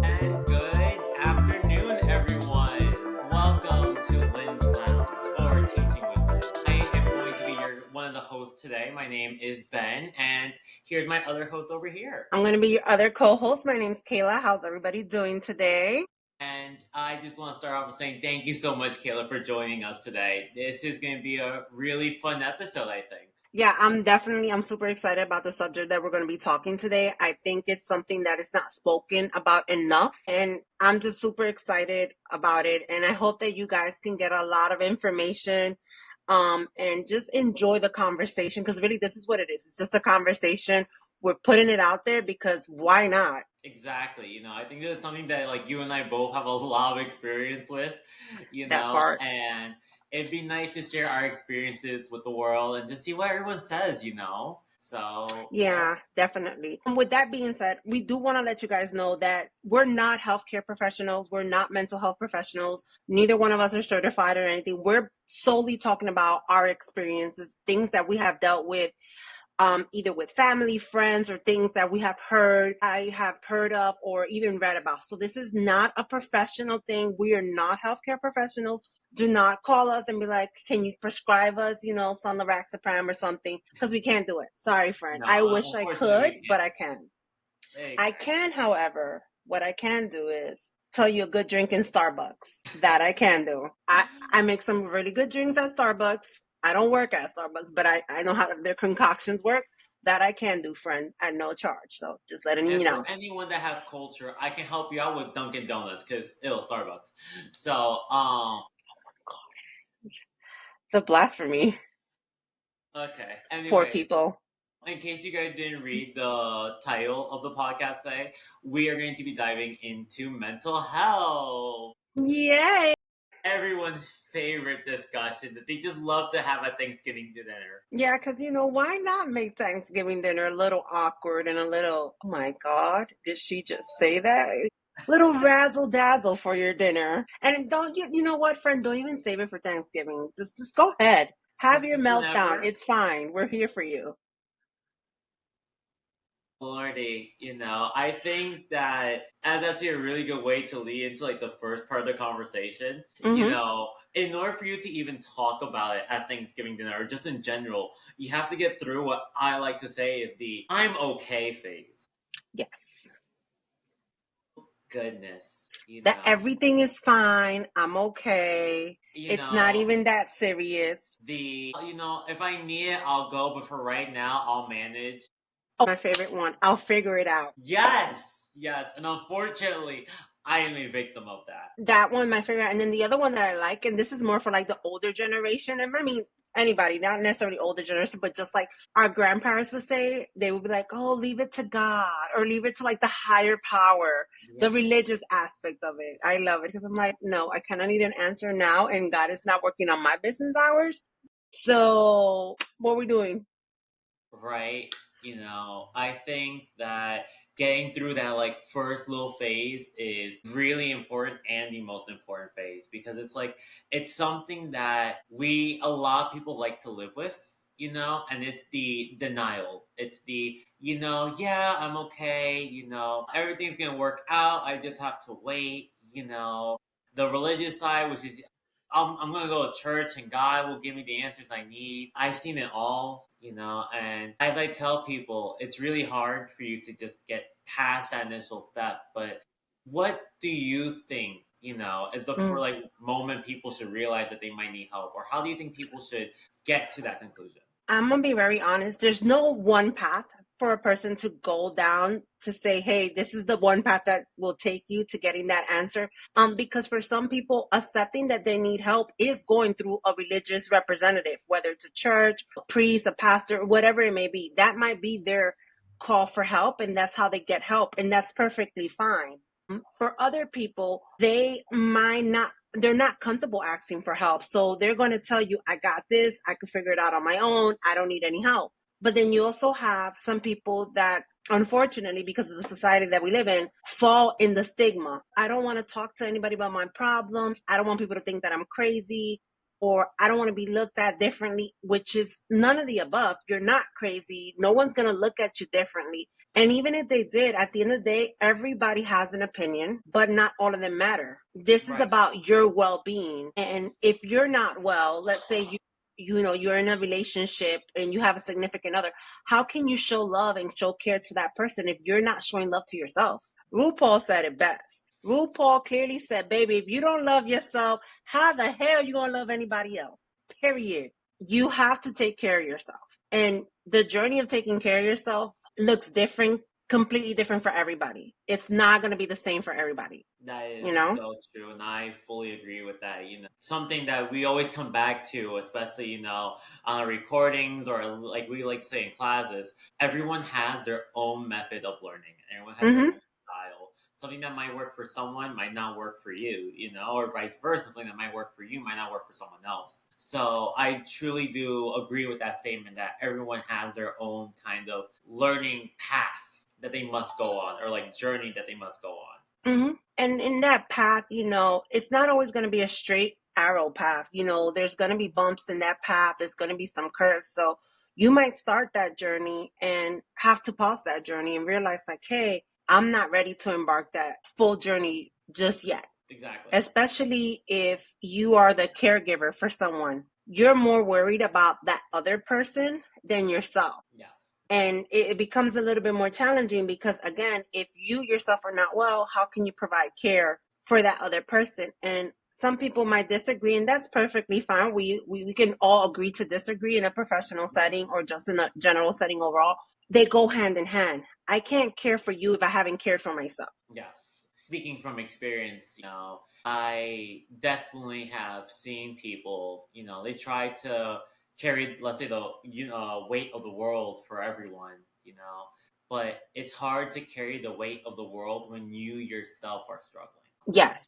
And good afternoon, everyone. Welcome to Lynn's Lounge or Teaching with Lynn. I am going to be one of the hosts today. My name is Ben, and here's my other host over here. I'm going to be your other co-host. My name's Kayla. How's everybody doing today? And I just want to start off with saying thank you so much, Kayla, for joining us today. This is going to be a really fun episode, I think. Yeah, I'm super excited about the subject that we're going to be talking today. I think it's something that is not spoken about enough, and I'm just super excited about it. And I hope that you guys can get a lot of information and just enjoy the conversation, because really this is what it is. It's just a conversation. We're putting it out there because why not? Exactly. I think this is something that like you and I both have a lot of experience with, That part. and it'd be nice to share our experiences with the world and just see what everyone says. So Yeah, yes. definitely. And with that being said, we do want to let you guys know that we're not healthcare professionals. We're not mental health professionals. Neither one of us are certified or anything. We're solely talking about our experiences, things that we have dealt with, either with family, friends, or things that I have heard of, or even read about. So this is not a professional thing. We are not healthcare professionals. Do not call us and be like, can you prescribe us, some Loraxapam or something? Because we can't do it. Sorry, friend. No, I wish I unfortunately could, we but can't. I can. I Exactly. can, however, what I can do is tell you a good drink in Starbucks. That I can do. I make some really good drinks at Starbucks. I don't work at Starbucks, but I know how their concoctions work. That I can do, friend, at no charge. So just letting you And for know. anyone that has culture, I can help you out with Dunkin' Donuts because it'll Starbucks. So The blasphemy okay. for Anyways, people. in case you guys didn't read the title of the podcast today, we are going to be diving into mental health. Yay. Everyone's favorite discussion that they just love to have at Thanksgiving dinner. Yeah, because, why not make Thanksgiving dinner a little awkward and a little, oh my God, did she just say that? Little razzle dazzle for your dinner. And don't you know what, friend? Don't even save it for Thanksgiving. Just go ahead. Have your Just meltdown. whenever, It's fine. We're here for you. Lordy, I think that that's actually a really good way to lead into like the first part of the conversation. Mm-hmm. In order for you to even talk about it at Thanksgiving dinner or just in general, you have to get through what I like to say is the I'm okay phase. Yes. Goodness, That everything is fine. I'm okay. you It's not know, even that serious. if I need it, I'll go, but for right now, I'll manage. Oh, my favorite one. I'll figure it out. Yes, yes, and unfortunately, I am a victim of that. That one, my favorite. And then the other one that I like, and this is more for like the older generation. And I mean, anybody, not necessarily older generation, but just like our grandparents would say, they would be like, oh, leave it to God, or leave it to like the higher power, the Yes. religious aspect of it. I love it because I'm like, no, I kind of need an answer now, and God is not working on my business hours. So what are we doing? Right? I think that getting through that like first little phase is really important and the most important phase because it's something that a lot of people like to live with, and it's the denial. It's the, yeah, I'm okay, everything's gonna work out. I just have to wait, the religious side, which is I'm gonna go to church and God will give me the answers I need. I've seen it all, and as I tell people, it's really hard for you to just get past that initial step. But what do you think, is the for Mm. like moment people should realize that they might need help, or how do you think people should get to that conclusion? I'm gonna be very honest. There's no one path for a person to go down to say, hey, this is the one path that will take you to getting that answer. Because for some people, accepting that they need help is going through a religious representative, whether it's a church, a priest, a pastor, whatever it may be. That might be their call for help, and that's how they get help, and that's perfectly fine. For other people, they're not comfortable asking for help. So they're going to tell you, I got this. I can figure it out on my own. I don't need any help. But then you also have some people that, unfortunately, because of the society that we live in, fall in the stigma. I don't want to talk to anybody about my problems. I don't want people to think that I'm crazy. or I don't want to be looked at differently, which is none of the above. You're not crazy. No one's going to look at you differently. And even if they did, at the end of the day, everybody has an opinion, but not all of them matter. This is Right. about your well-being. And if you're not well, let's say you're in a relationship and you have a significant other, how can you show love and show care to that person if you're not showing love to yourself? RuPaul said it best. RuPaul clearly said, baby, if you don't love yourself, how the hell are you going to love anybody else? Period. You have to take care of yourself. And the journey of taking care of yourself looks different, completely different for everybody. It's not going to be the same for everybody, That is you know? so true, and I fully agree with that. Something that we always come back to, especially on our recordings or like we like to say in classes. Everyone has their own method of learning. Everyone has their Mm-hmm. own style. Something that might work for someone might not work for you, or vice versa. Something that might work for you might not work for someone else. So I truly do agree with that statement that everyone has their own kind of learning path that they must go on, or like journey that they must go on. Mm-hmm. And in that path, it's not always going to be a straight arrow path. There's going to be bumps in that path. There's going to be some curves. So you might start that journey and have to pause that journey and realize, like, hey, I'm not ready to embark that full journey just yet. Exactly. Especially if you are the caregiver for someone. You're more worried about that other person than yourself. Yes. And it becomes a little bit more challenging because, again, if you yourself are not well, how can you provide care for that other person? And some people might disagree, and that's perfectly fine. We can all agree to disagree in a professional setting or just in a general setting overall. They go hand in hand. I can't care for you if I haven't cared for myself. Yes. Speaking from experience, I definitely have seen people, they try to carry, let's say, the weight of the world for everyone, but it's hard to carry the weight of the world when you yourself are struggling. Yes.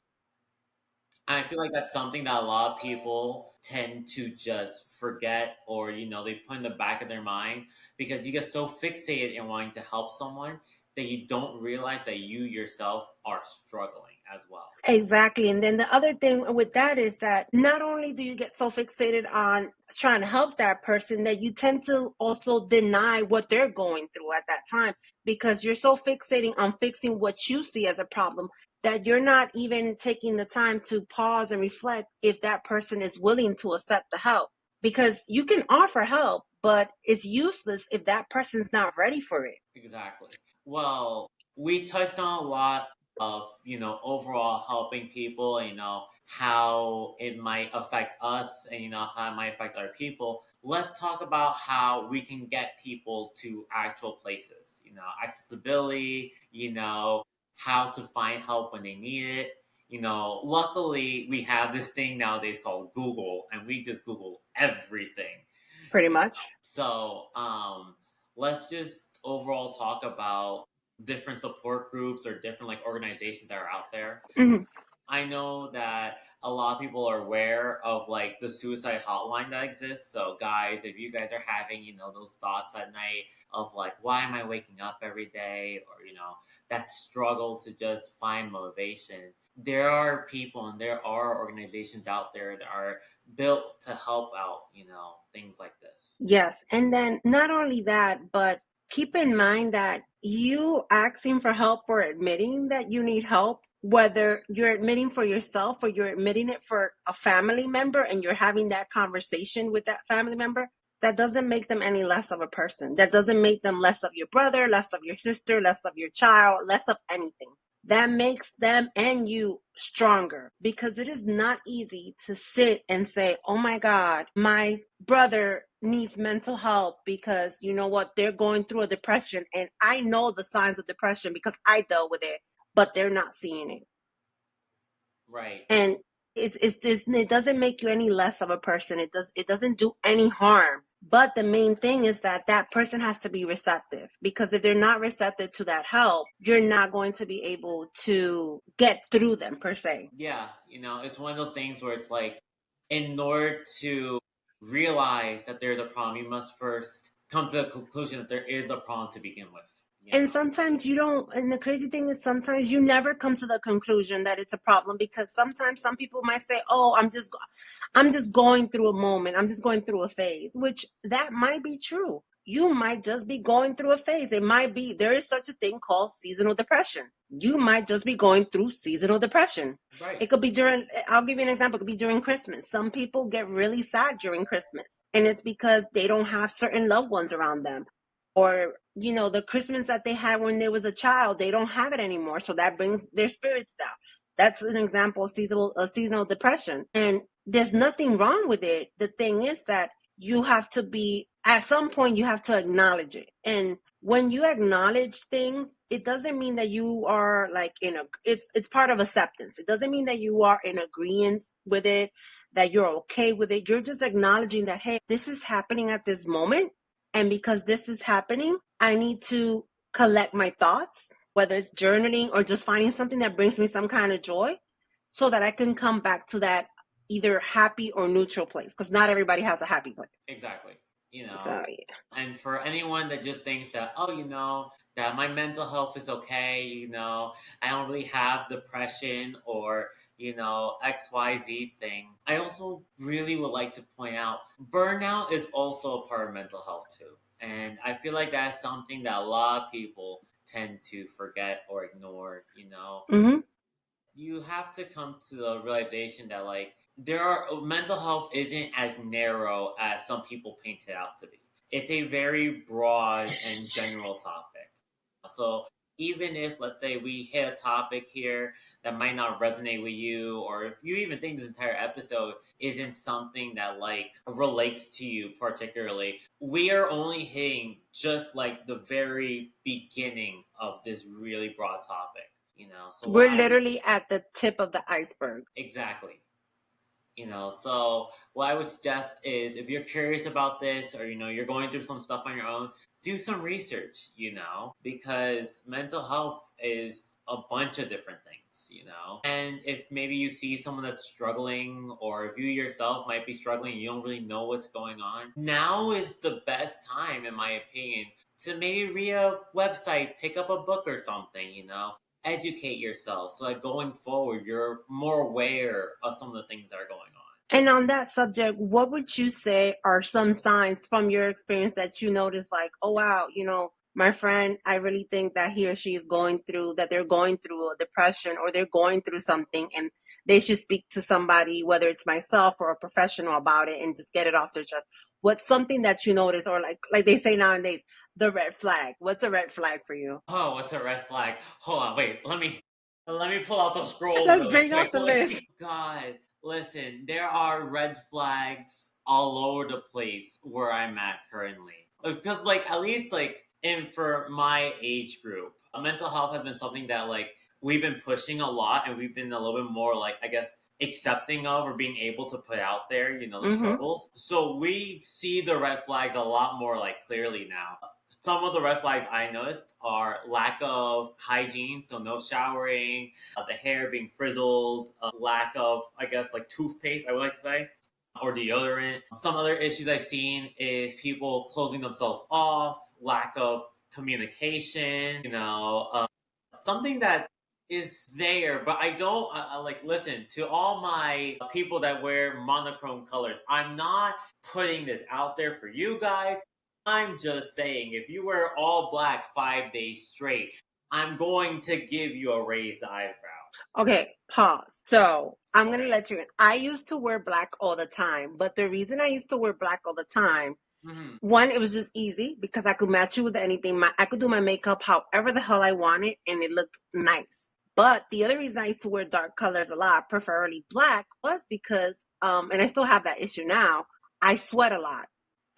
And I feel like that's something that a lot of people tend to just forget, or they put in the back of their mind, because you get so fixated in wanting to help someone that you don't realize that you yourself are struggling as well. Exactly. And then the other thing with that is that not only do you get so fixated on trying to help that person, that you tend to also deny what they're going through at that time, because you're so fixating on fixing what you see as a problem that you're not even taking the time to pause and reflect if that person is willing to accept the help. Because you can offer help, but it's useless if that person's not ready for it. Exactly. Well, we touched on a lot of, overall helping people, how it might affect us, and, how it might affect other people. Let's talk about how we can get people to actual places, accessibility, how to find help when they need it. Luckily, we have this thing nowadays called Google, and we just Google everything. Pretty much. So, let's just overall talk about different support groups or different like organizations that are out there. Mhm. I know that a lot of people are aware of like the suicide hotline that exists. So, guys, if you guys are having, those thoughts at night of like, why am I waking up every day? Or, that struggle to just find motivation, there are people and there are organizations out there that are built to help out, things like this. Yes. And then not only that, but keep in mind that you asking for help or admitting that you need help, whether you're admitting for yourself or you're admitting it for a family member and you're having that conversation with that family member, that doesn't make them any less of a person. That doesn't make them less of your brother, less of your sister, less of your child, less of anything. That makes them and you stronger, because it is not easy to sit and say, oh my God, my brother needs mental help because you know what, they're going through a depression and I know the signs of depression because I dealt with it, but they're not seeing it. Right. And it doesn't make you any less of a person. It doesn't do any harm. But the main thing is that that person has to be receptive, because if they're not receptive to that help, you're not going to be able to get through them per se. Yeah, it's one of those things where it's like, in order to realize that there's a problem, you must first come to the conclusion that there is a problem to begin with. you And know. sometimes you don't, and the crazy thing is sometimes you never come to the conclusion that it's a problem, because sometimes some people might say, "Oh, I'm just going through a moment. I'm just going through a phase," which that might be true. You might just be going through a phase. It might be, there is such a thing called seasonal depression. You might just be going through seasonal depression. Right. It could be during, I'll give you an example. It could be during Christmas. Some people get really sad during Christmas, and it's because they don't have certain loved ones around them. Or, the Christmas that they had when they was a child, they don't have it anymore. So that brings their spirits down. That's an example of seasonal depression. And there's nothing wrong with it. The thing is that you have to be, at some point, you have to acknowledge it. And when you acknowledge things, it doesn't mean that you are like it's part of acceptance. It doesn't mean that you are in agreement with it, that you're okay with it. You're just acknowledging that, hey, this is happening at this moment. And because this is happening, I need to collect my thoughts, whether it's journaling or just finding something that brings me some kind of joy, so that I can come back to that either happy or neutral place. Because not everybody has a happy place. Exactly. So, yeah. And for anyone that just thinks that, oh, that my mental health is okay, I don't really have depression or, XYZ thing, I also really would like to point out burnout is also a part of mental health too. And I feel like that's something that a lot of people tend to forget or ignore. Mm-hmm. You have to come to the realization that like there are mental health isn't as narrow as some people paint it out to be. It's a very broad and general topic. So even if let's say we hit a topic here that might not resonate with you, or if you even think this entire episode isn't something that like relates to you particularly, we are only hitting just like the very beginning of this really broad topic. So what We're I would literally at the tip of the iceberg. exactly. So what I would suggest is if you're curious about this or you're going through some stuff on your own, do some research, because mental health is a bunch of different things. And if maybe you see someone that's struggling or if you yourself might be struggling and you don't really know what's going on, now is the best time in my opinion to maybe read a website, pick up a book or something. Educate yourself so that going forward you're more aware of some of the things that are going on. And on that subject, what would you say are some signs from your experience that you notice, like, oh, wow, my friend, I really think that he or she is that they're going through a depression or they're going through something, and they should speak to somebody, whether it's myself or a professional, about it and just get it off their chest. What's something that you notice, or like they say nowadays, the red flag? What's a red flag for you? Oh, what's a red flag? Hold on, wait. Let me pull out those scrolls Let's really bring out the list. quickly. God, listen, there are red flags all over the place where I'm at currently. Because like at least like in for my age group, mental health has been something that like we've been pushing a lot and we've been a little bit more like I guess accepting of or being able to put out there, the Mm-hmm. struggles. So we see the red flags a lot more like clearly now. Some of the red flags I noticed are lack of hygiene, so no showering, the hair being frizzled, lack of, I guess, like toothpaste, I would like to say, or deodorant. Some other issues I've seen is people closing themselves off, lack of communication, something that is there, but I don't like listen to all my people that wear monochrome colors. I'm not putting this out there for you guys. I'm just saying, if you wear all black 5 days straight, I'm going to give you a raised eyebrow. Okay, pause. So I'm gonna Okay. let you in. I used to wear black all the time, but the reason I used to wear black all the time, Hmm. one, it was just easy because I could match it with anything. I could do my makeup however the hell I wanted, and it looked nice. But the other reason I used to wear dark colors a lot, preferably black, was because, and I still have that issue now. I sweat a lot.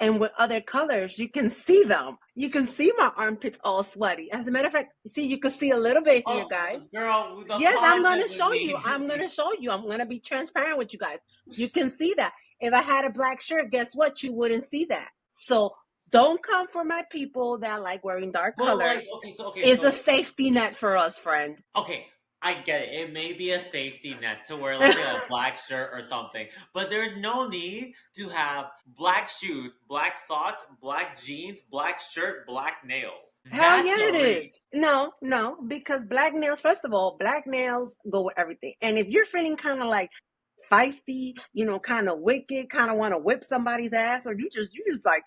And with other colors, you can see them. You can see my armpits all sweaty. As a matter of fact, see, you can see a little bit here, Oh, guys. girl, the Yes, I'm going to content would show you. be. I'm going to show you. I'm going to be transparent with you guys. You can see that. If I had a black shirt, guess what? You wouldn't see that. So don't come for my people that like wearing dark But like, colors. okay, so okay, It's a so safety net for us, friend. okay. I get it. It may be a safety net to wear, let's say, a black shirt or something, but there's no need to have black shoes, black socks, black jeans, black shirt, black nails. Hell That's yeah, a it reach. is. No, no, because black nails, first of all, black nails go with everything. And if you're feeling kind of like feisty, kind of wicked, kind of want to whip somebody's ass, or you just like,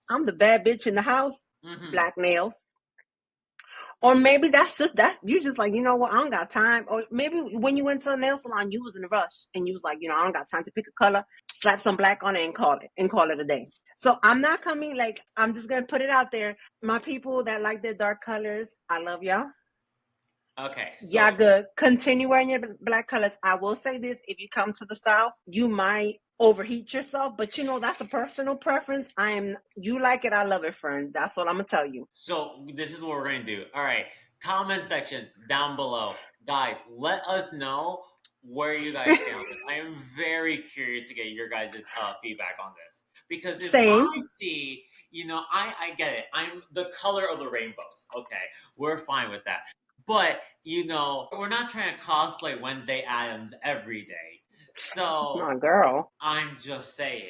I'm the bad bitch in the house, Hmm. black nails. Or maybe that's you just like, you know what, I don't got time. Or maybe when you went to a nail salon, you was in a rush and you was like, I don't got time to pick a color, slap some black on it and call it a day. So I'm not coming like I'm just gonna put it out there. My people that like their dark colors, I love y'all. Okay, Yeah, so good. Continue wearing your black colors. I will say this: if you come to the South, you might overheat yourself, but that's a personal preference. You like it, I love it, friend. That's what I'm gonna tell you. So this is what we're gonna do. All right, comment section down below, guys. Let us know where you guys stand on this. I am very curious to get your guys' feedback on this because if I Same. see, I get it. I'm the color of the rainbows. Okay, we're fine with that. But we're not trying to cosplay Wednesday Adams every day. It's So my girl. I'm just saying,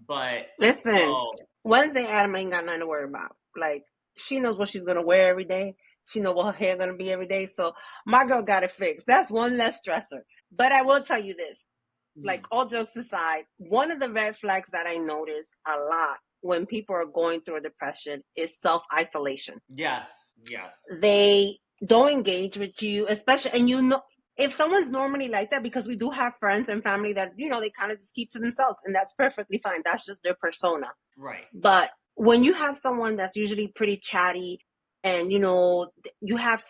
But Listen, so Wednesday Adam ain't got nothing to worry about. Like she knows what she's gonna wear every day. She know what her hair gonna be every day. So my girl got it fixed. That's one less stressor. But I will tell you this: like mhm. all jokes aside, one of the red flags that I notice a lot when people are going through a depression is self isolation. Yes, yes. They don't engage with you, especially, and if someone's normally like that, because we do have friends and family that, they kind of just keep to themselves, and that's perfectly fine. That's just their persona. Right. But when you have someone that's usually pretty chatty and you have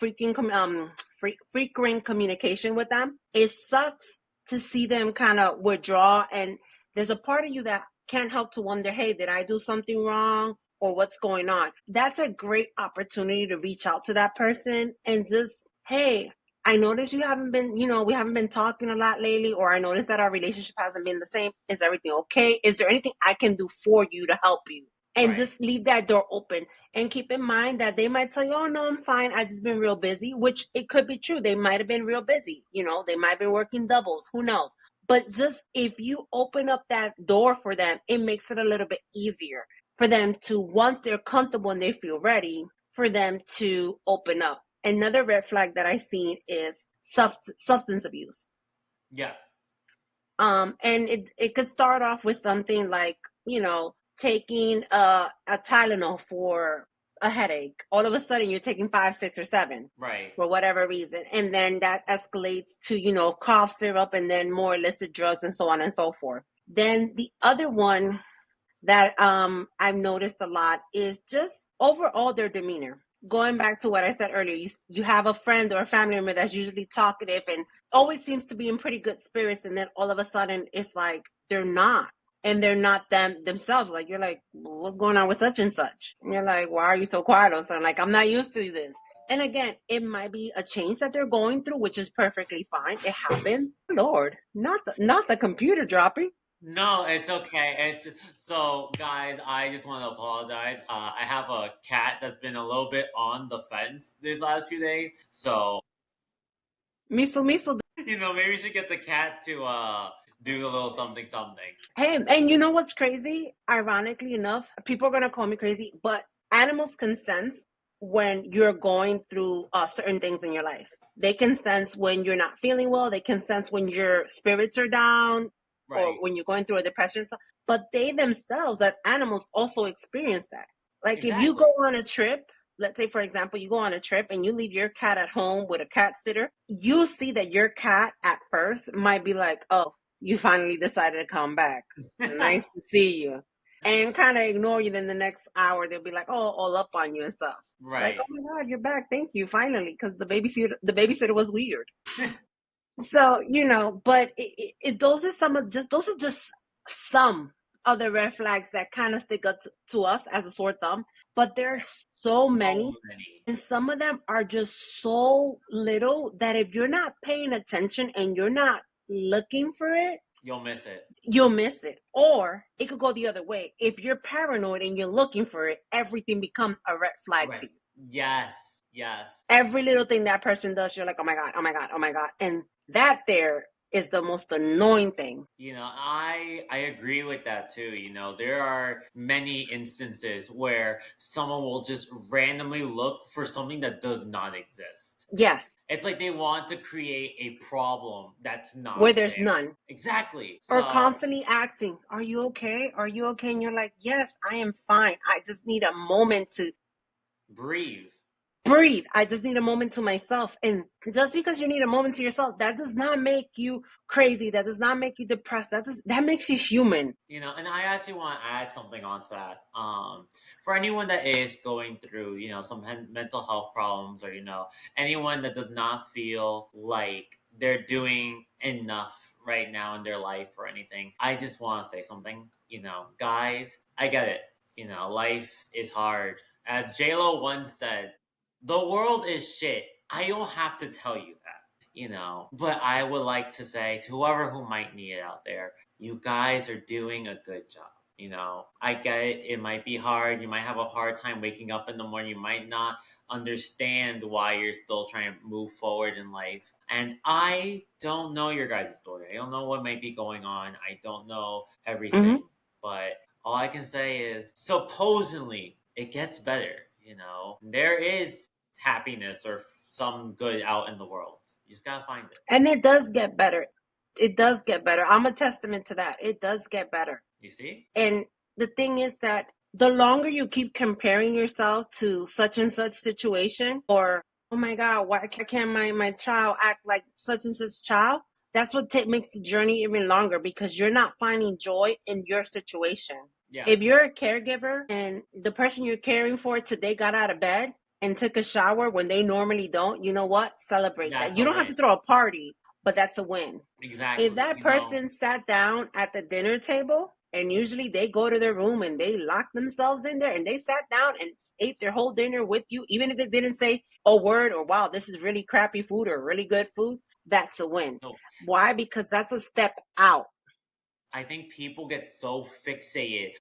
frequent communication with them, it sucks to see them kind of withdraw, and there's a part of you that can't help to wonder, hey, did I do something wrong or what's going on? That's a great opportunity to reach out to that person and just, hey, I noticed you haven't been, we haven't been talking a lot lately, or I noticed that our relationship hasn't been the same. Is everything okay? Is there anything I can do for you to help you? And Right. just leave that door open. And keep in mind that they might tell you, oh, no, I'm fine. I just been real busy, which it could be true. They might have been real busy. They might have been working doubles. Who knows? But just if you open up that door for them, it makes it a little bit easier for them to, once they're comfortable and they feel ready, for them to open up. Another red flag that I've seen is substance abuse. Yes. And it could start off with something like, taking a Tylenol for a headache. All of a sudden, you're taking five, six, or seven Right. for whatever reason, and then that escalates to cough syrup, and then more illicit drugs, and so on and so forth. Then the other one that I've noticed a lot is just overall their demeanor. Going back to what I said earlier, you have a friend or a family member that's usually talkative and always seems to be in pretty good spirits, and then all of a sudden it's like they're not, and they're not themselves. Like you're like, what's going on with such and such? And you're like, why are you so quiet on something? Like, I'm not used to this. And again, it might be a change that they're going through, which is perfectly fine. It happens. Lord, not the computer dropping. No, it's okay. So, guys, I just want to apologize. I have a cat that's been a little bit on the fence these last few days. So, Miso miso. maybe we should get the cat to do a little something something. Hey, and you know what's crazy? Ironically enough, people are gonna call me crazy, but animals can sense when you're going through certain things in your life. They can sense when you're not feeling well. They can sense when your spirits are down, or Right. when you're going through a depression stuff. But they themselves, as animals, also experience that. Like if you go Exactly. on a trip, let's say for example, you go on a trip and you leave your cat at home with a cat sitter, you'll see that your cat at first might be like, oh, you finally decided to come back. Nice to see you. And kind of ignore you. Then the next hour, they'll be like, oh, all up on you and stuff. Like, oh Right. my God, you're back. Thank you. Finally. Because the babysitter was weird. So, but those are just some other red flags that kind of stick up to us as a sore thumb. But there's so So many, many. and some of them are just so little that if you're not paying attention and you're not looking for it, You'll miss it. you'll miss it. Or it could go the other way. If you're paranoid and you're looking for it, everything becomes a red flag Right. to you. Yes. Yes. Every little thing that person does, you're like, oh my God, oh my God, oh my God. And that there is the most annoying thing. I agree with that too. There are many instances where someone will just randomly look for something that does not exist. Yes, It's like they want to create a problem that's where not there's there. none. Exactly. Or So constantly asking, are you okay? Are you okay? And you're like, yes, I am fine. I just need a moment to breathe. breathe. I just need a moment to myself. And just because you need a moment to yourself, that does not make you crazy. That does not make you depressed. That makes you human. And I actually want to add something onto that. For anyone that is going through, some mental health problems, or anyone that does not feel like they're doing enough right now in their life or anything, I just want to say something. Guys, I get it. Life is hard. As JLo once said, the world is shit. I don't have to tell you that. But I would like to say to whoever who might need it out there, you guys are doing a good job. I get it. It might be hard. You might have a hard time waking up in the morning. You might not understand why you're still trying to move forward in life. And I don't know your guys' story. I don't know what might be going on. I don't know Mm-hmm. everything. But all I can say is supposedly it gets better. There is happiness or some good out in the world. You just gotta find it. And it does get better. It does get better. I'm a testament to that. It does get better. You see? And the thing is that the longer you keep comparing yourself to such and such situation, or oh my God, why can't my child act like such and such child? That's what makes the journey even longer, because you're not finding joy in your situation. If Yes. you're a caregiver and the person you're caring for today got out of bed and took a shower when they normally don't, you know what? Celebrate that. That's You a don't have win. to throw a party, but that's a win. If Exactly. that person sat down at the dinner table, and usually they go to their room and they lock themselves in there and they sat down and ate their whole dinner with you, even if it didn't say a word or wow, this is really crappy food or really good food, that's a win. No, Why? Because that's a step out. I think people get so fixated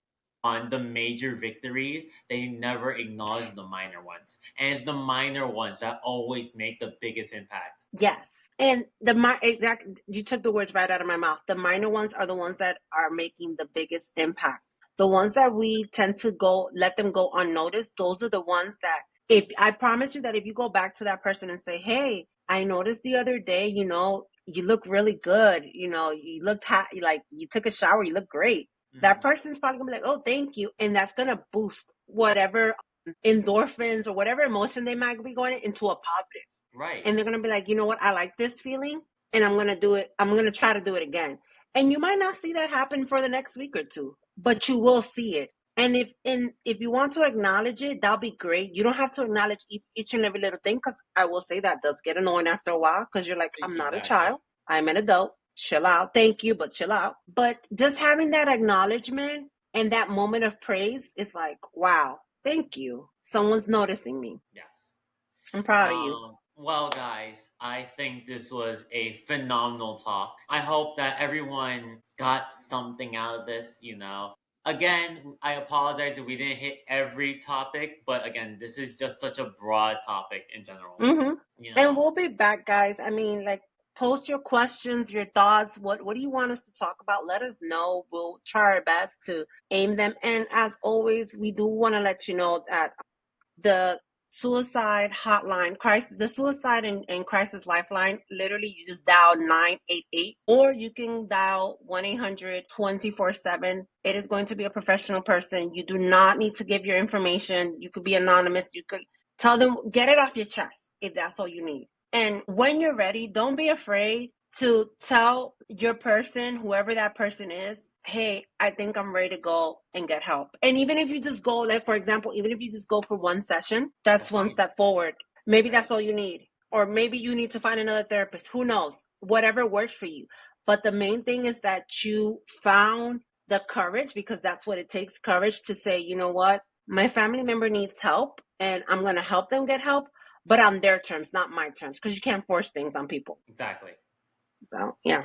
on the major victories, they never acknowledge the minor ones. And it's the minor ones that always make the biggest impact. Yes. And exact you took the words right out of my mouth. The minor ones are the ones that are making the biggest impact. The ones that we tend to go let them go unnoticed, those are the ones that, if I promise you that if you go back to that person and say, "Hey, I noticed the other day, you look really good. You looked like you took a shower, you look great." That Hmm. person's probably gonna be like, "Oh, thank you." And that's gonna boost whatever endorphins or whatever emotion they might be going into a positive, Right. and they're gonna be like, you know what, I like this feeling, and I'm gonna do it. I'm gonna try to do it again. And you might not see that happen for the next week or two, but you will see it. And if you want to acknowledge it, that'll be great. You don't have to acknowledge each and every little thing, because I will say that does get annoying after a while, because you're like, I'm not a Exactly. child. I'm an adult. Chill out. Thank you, but chill out. But just having that acknowledgement and that moment of praise is like, wow, thank you. Someone's noticing me. Yes. I'm proud of you. Well, guys, I think this was a phenomenal talk. I hope that everyone got something out of this. Again, I apologize if we didn't hit every topic, but again, this is just such a broad topic in general. Mm-hmm. You And know, we'll be back, guys. I mean, like, post your questions, your thoughts. What do you want us to talk about? Let us know. We'll try our best to aim them. And as always, we do want to let you know that the suicide hotline, the suicide and crisis lifeline, literally you just dial 988, or you can dial 1-800 24/7. It is going to be a professional person. You do not need to give your information. You could be anonymous. You could tell them, get it off your chest if that's all you need. And when you're ready, don't be afraid to tell your person, whoever that person is, hey, I think I'm ready to go and get help. And even if you just go, like, for example, even if you just go for one session, that's that's one fine, step forward. Maybe right? that's all you need. Or maybe you need to find another therapist. Who knows? Whatever works for you. But the main thing is that you found the courage, because that's what it takes, courage to say, you know what? My family member needs help and I'm going to help them get help, but on their terms, not my terms, because you can't force things on people. Exactly. So, yeah.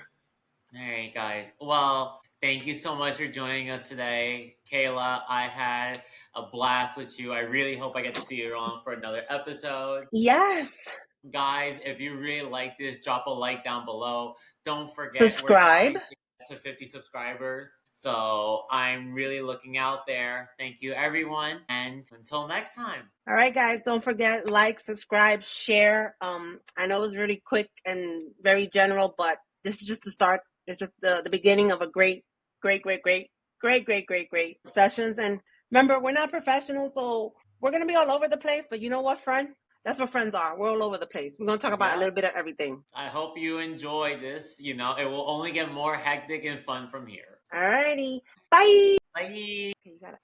All right, guys. Well, Thank you so much for joining us today, Kayla. I had a blast with you. I really hope I get to see you on for another episode. Yes. Guys, if you really like this, drop a like down below. Don't forget, we're Subscribe. trying to get to 50 subscribers. So I'm really looking out there. Thank you, everyone. And until next time. All right, guys, don't forget, like, subscribe, share. I know it was really quick and very general, but this is just the start. It's just the beginning of a great sessions. And remember, we're not professionals, so we're gonna be all over the place. But you know what, friend? That's what friends are. We're all over the place. We're gonna talk about a Yeah. little bit of everything. I hope you enjoy this. It will only get more hectic and fun from here. All righty. Bye. Bye. Okay, you got it.